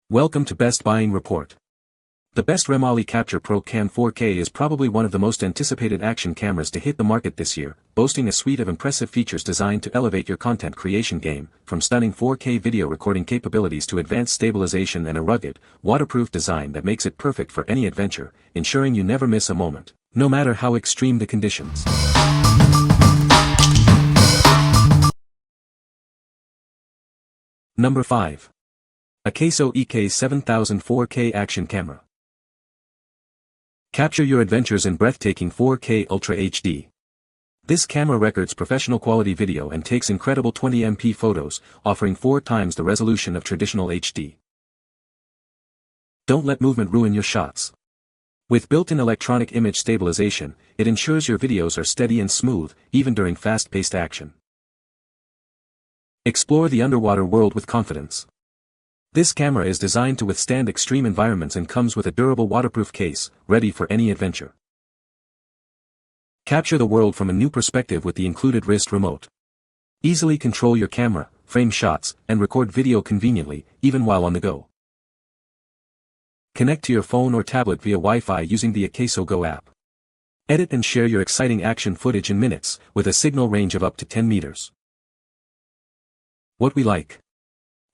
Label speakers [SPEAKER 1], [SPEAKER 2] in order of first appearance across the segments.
[SPEAKER 1] Welcome to Best Buying Report. The best Remali Capture Pro Cam 4K is probably one of the most anticipated action cameras to hit the market this year, boasting a suite of impressive features designed to elevate your content creation game, from stunning 4K video recording capabilities to advanced stabilization and a rugged, waterproof design that makes it perfect for any adventure, ensuring you never miss a moment, no matter how extreme the conditions. Number 5. AKASO EK7000 4K Action Camera. Capture your adventures in breathtaking 4K Ultra HD. This camera records professional quality video and takes incredible 20MP photos, offering 4 times the resolution of traditional HD. Don't let movement ruin your shots. With built-in electronic image stabilization, it ensures your videos are steady and smooth, even during fast-paced action. Explore the underwater world with confidence. This camera is designed to withstand extreme environments and comes with a durable waterproof case, ready for any adventure. Capture the world from a new perspective with the included wrist remote. Easily control your camera, frame shots, and record video conveniently, even while on the go. Connect to your phone or tablet via Wi-Fi using the AKASO Go app. Edit and share your exciting action footage in minutes, with a signal range of up to 10 meters. What we like.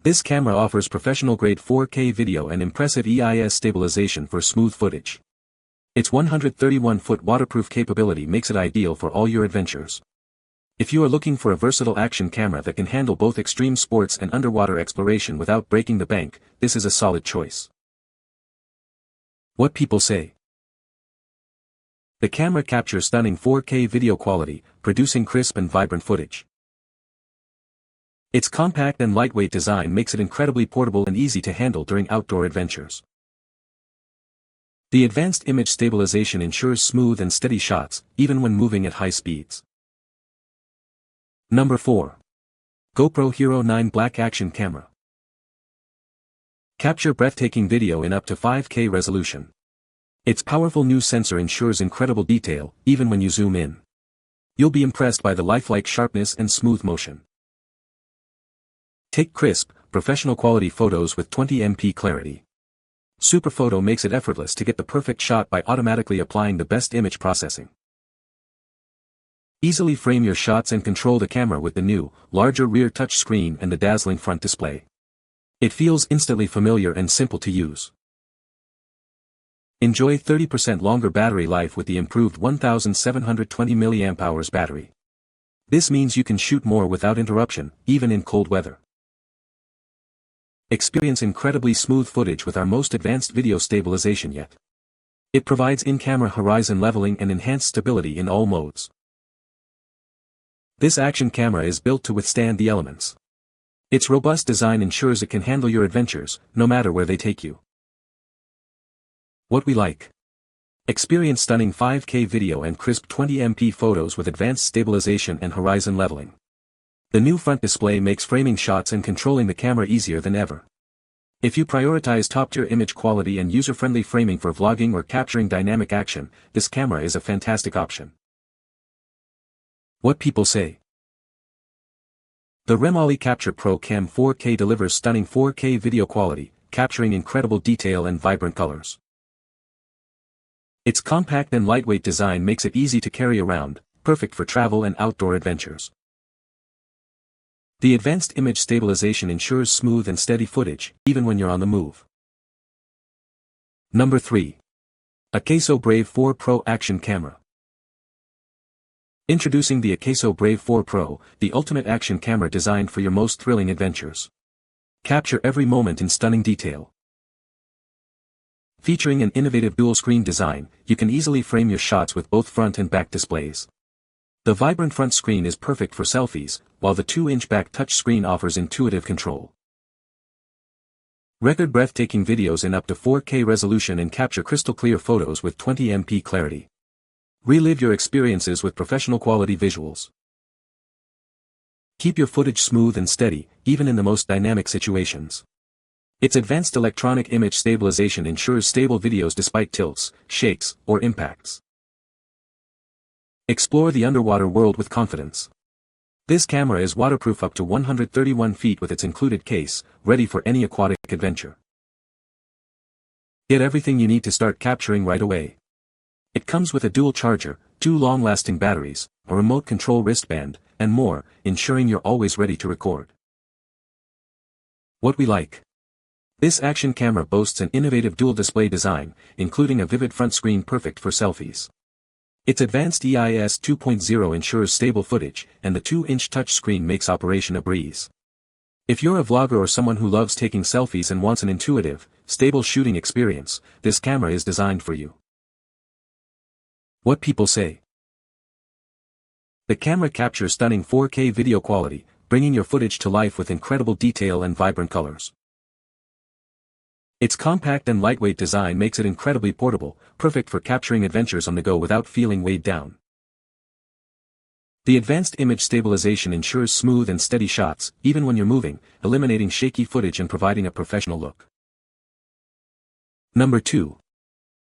[SPEAKER 1] This camera offers professional-grade 4K video and impressive EIS stabilization for smooth footage. Its 131-foot waterproof capability makes it ideal for all your adventures. If you are looking for a versatile action camera that can handle both extreme sports and underwater exploration without breaking the bank, this is a solid choice. What people say. The camera captures stunning 4K video quality, producing crisp and vibrant footage. Its compact and lightweight design makes it incredibly portable and easy to handle during outdoor adventures. The advanced image stabilization ensures smooth and steady shots, even when moving at high speeds. Number 4. GoPro Hero 9 Black Action Camera. Capture breathtaking video in up to 5K resolution. Its powerful new sensor ensures incredible detail, even when you zoom in. You'll be impressed by the lifelike sharpness and smooth motion. Take crisp, professional-quality photos with 20MP clarity. Superphoto makes it effortless to get the perfect shot by automatically applying the best image processing. Easily frame your shots and control the camera with the new, larger rear touchscreen and the dazzling front display. It feels instantly familiar and simple to use. Enjoy 30% longer battery life with the improved 1720 mAh battery. This means you can shoot more without interruption, even in cold weather. Experience incredibly smooth footage with our most advanced video stabilization yet. It provides in-camera horizon leveling and enhanced stability in all modes. This action camera is built to withstand the elements. Its robust design ensures it can handle your adventures, no matter where they take you. What we like. Experience stunning 5K video and crisp 20MP photos with advanced stabilization and horizon leveling. The new front display makes framing shots and controlling the camera easier than ever. If you prioritize top-tier image quality and user-friendly framing for vlogging or capturing dynamic action, this camera is a fantastic option. What people say. The Remali Capture Pro Cam 4K delivers stunning 4K video quality, capturing incredible detail and vibrant colors. Its compact and lightweight design makes it easy to carry around, perfect for travel and outdoor adventures. The advanced image stabilization ensures smooth and steady footage, even when you're on the move. Number 3. AKASO Brave 4 Pro Action Camera. Introducing the AKASO Brave 4 Pro, the ultimate action camera designed for your most thrilling adventures. Capture every moment in stunning detail. Featuring an innovative dual-screen design, you can easily frame your shots with both front and back displays. The vibrant front screen is perfect for selfies, while the 2-inch back touchscreen offers intuitive control. Record breathtaking videos in up to 4K resolution and capture crystal-clear photos with 20MP clarity. Relive your experiences with professional-quality visuals. Keep your footage smooth and steady, even in the most dynamic situations. Its advanced electronic image stabilization ensures stable videos despite tilts, shakes, or impacts. Explore the underwater world with confidence. This camera is waterproof up to 131 feet with its included case, ready for any aquatic adventure. Get everything you need to start capturing right away. It comes with a dual charger, 2 long-lasting batteries, a remote control wristband, and more, ensuring you're always ready to record. What we like. This action camera boasts an innovative dual display design, including a vivid front screen perfect for selfies. Its advanced EIS 2.0 ensures stable footage, and the 2-inch touchscreen makes operation a breeze. If you're a vlogger or someone who loves taking selfies and wants an intuitive, stable shooting experience, this camera is designed for you. What people say. The camera captures stunning 4K video quality, bringing your footage to life with incredible detail and vibrant colors. Its compact and lightweight design makes it incredibly portable, perfect for capturing adventures on the go without feeling weighed down. The advanced image stabilization ensures smooth and steady shots, even when you're moving, eliminating shaky footage and providing a professional look. Number 2.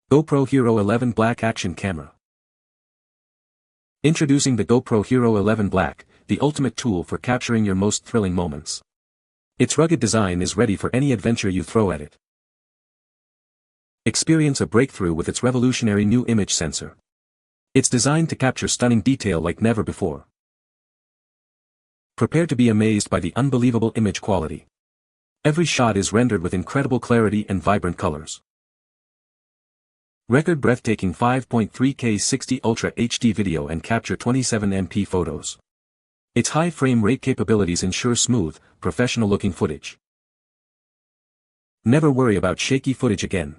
[SPEAKER 1] GoPro Hero 11 Black Action Camera. Introducing the GoPro Hero 11 Black, the ultimate tool for capturing your most thrilling moments. Its rugged design is ready for any adventure you throw at it. Experience a breakthrough with its revolutionary new image sensor. It's designed to capture stunning detail like never before. Prepare to be amazed by the unbelievable image quality. Every shot is rendered with incredible clarity and vibrant colors. Record breathtaking 5.3K 60 Ultra HD video and capture 27MP photos. Its high frame rate capabilities ensure smooth, professional-looking footage. Never worry about shaky footage again.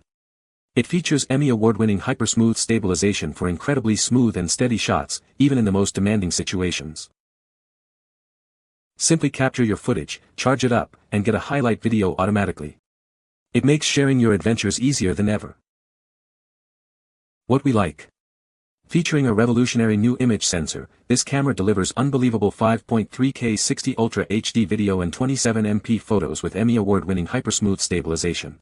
[SPEAKER 1] It features Emmy Award-winning hyper-smooth stabilization for incredibly smooth and steady shots, even in the most demanding situations. Simply capture your footage, charge it up, and get a highlight video automatically. It makes sharing your adventures easier than ever. What we like. Featuring a revolutionary new image sensor, this camera delivers unbelievable 5.3K 60 Ultra HD video and 27MP photos with Emmy Award-winning hyper-smooth stabilization.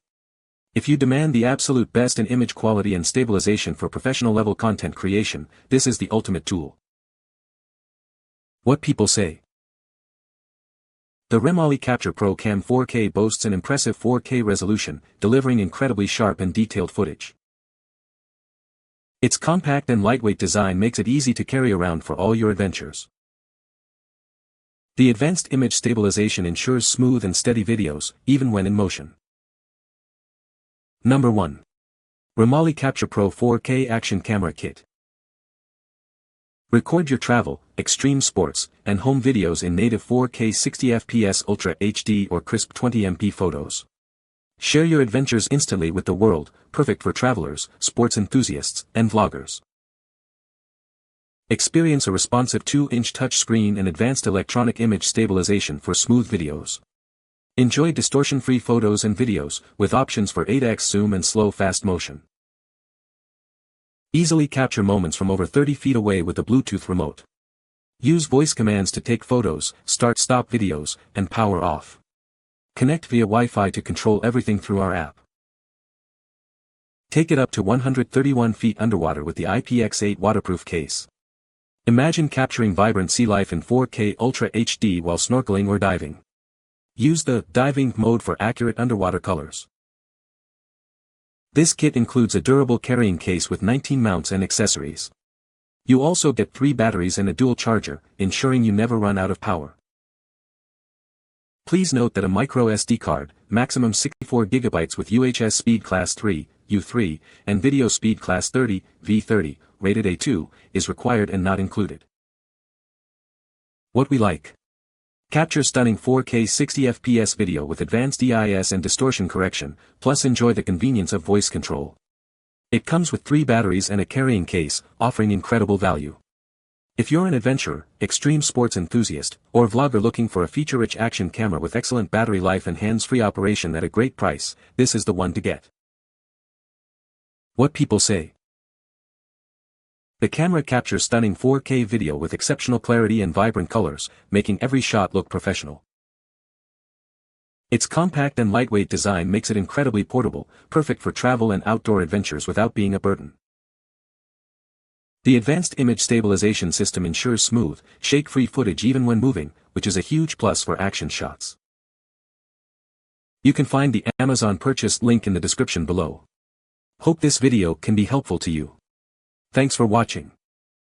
[SPEAKER 1] If you demand the absolute best in image quality and stabilization for professional-level content creation, this is the ultimate tool. What people say. The Remali Capture Pro Cam 4K boasts an impressive 4K resolution, delivering incredibly sharp and detailed footage. Its compact and lightweight design makes it easy to carry around for all your adventures. The advanced image stabilization ensures smooth and steady videos, even when in motion. Number 1. Remali Capture Pro 4K Action Camera Kit. Record your travel, extreme sports, and home videos in native 4K 60fps Ultra HD or crisp 20MP photos. Share your adventures instantly with the world, perfect for travelers, sports enthusiasts, and vloggers. Experience a responsive 2-inch touchscreen and advanced electronic image stabilization for smooth videos. Enjoy distortion-free photos and videos, with options for 8x zoom and slow fast motion. Easily capture moments from over 30 feet away with a Bluetooth remote. Use voice commands to take photos, start-stop videos, and power off. Connect via Wi-Fi to control everything through our app. Take it up to 131 feet underwater with the IPX8 waterproof case. Imagine capturing vibrant sea life in 4K Ultra HD while snorkeling or diving. Use the diving mode for accurate underwater colors. This kit includes a durable carrying case with 19 mounts and accessories. You also get 3 batteries and a dual charger, ensuring you never run out of power. Please note that a micro SD card, maximum 64 GB with UHS speed class 3, U3, and video speed class 30, V30, rated A2, is required and not included. What we like. Capture stunning 4K 60fps video with advanced EIS and distortion correction, plus enjoy the convenience of voice control. It comes with 3 batteries and a carrying case, offering incredible value. If you're an adventurer, extreme sports enthusiast, or vlogger looking for a feature-rich action camera with excellent battery life and hands-free operation at a great price, this is the one to get. What people say. The camera captures stunning 4K video with exceptional clarity and vibrant colors, making every shot look professional. Its compact and lightweight design makes it incredibly portable, perfect for travel and outdoor adventures without being a burden. The advanced image stabilization system ensures smooth, shake-free footage even when moving, which is a huge plus for action shots. You can find the Amazon purchase link in the description below. Hope this video can be helpful to you. Thanks for watching.